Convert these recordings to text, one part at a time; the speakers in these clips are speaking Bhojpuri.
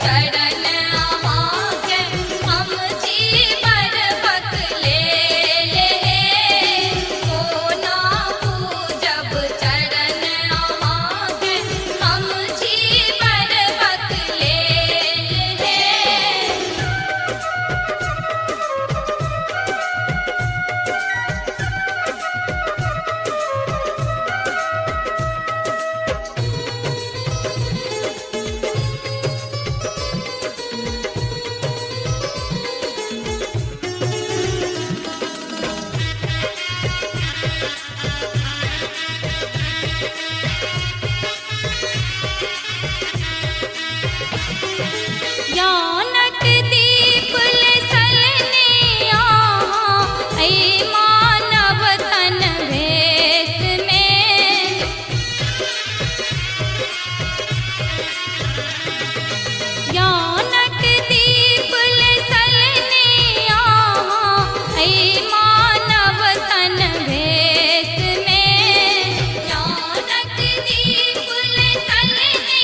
चरण आगे हम जीवन बदले ले कोना पूजब चरण आगे हम जीवन बदले ले। ज्ञानक दीप लसलने आहाँ ऐ मानव तन भेष में। ज्ञानक दीप लसलने आहाँ ऐ मानव तन भेष में। ज्ञानक दीप लसलने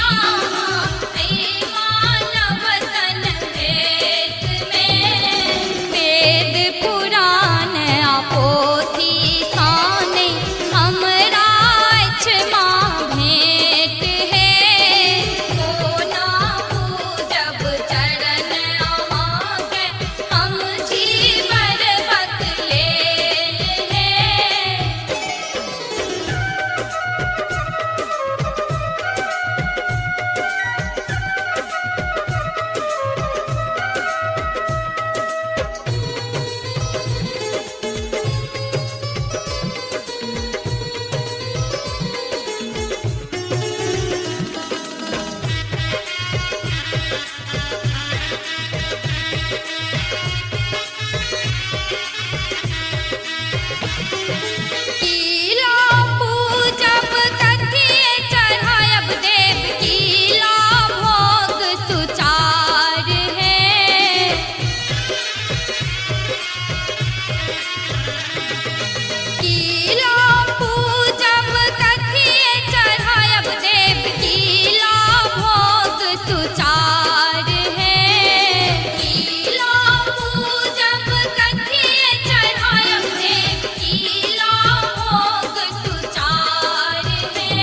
आहाँ ऐ मानव तन भेष में। वेद पुराण आ पोथी साने हमरा क्षमा भेंट है कोना पूजब चरण आगे हम जीवन बदले ले। कीला पूजब कथिए चढ़ायब देव कीला भोग सुचार है। कीला पूजब कथिए चढ़ायब देव कीला भोग सुचार है। कीला पूजब कथिए चढ़ायब देव कीला भोग सुचार है।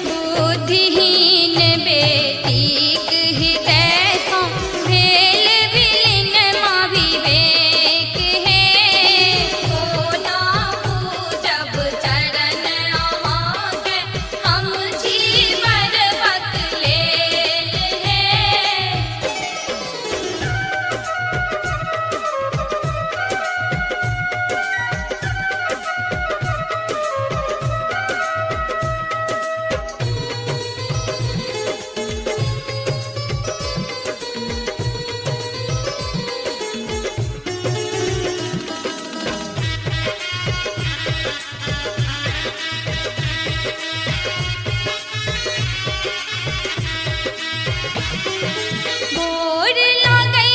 बुद्धिहीन बेटीक हृदय सँ भेल विलीन माँ विवेक है कोना पूजब चरण आगे हम जीवन बदले ले। गोर लागै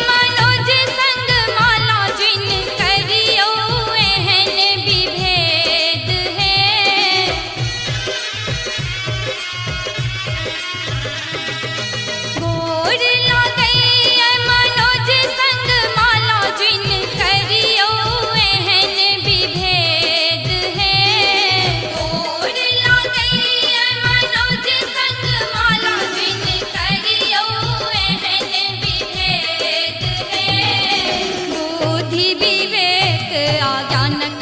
मनोज संग माला जिन करियो एहन विभेद है। गोर लागै मनोज संग माला जिन करियो एहन विभेद है। गोर लागै मनोज संग माला जिन करियो एहन विभेद है। बुद्धि विवेक आ ज्ञानक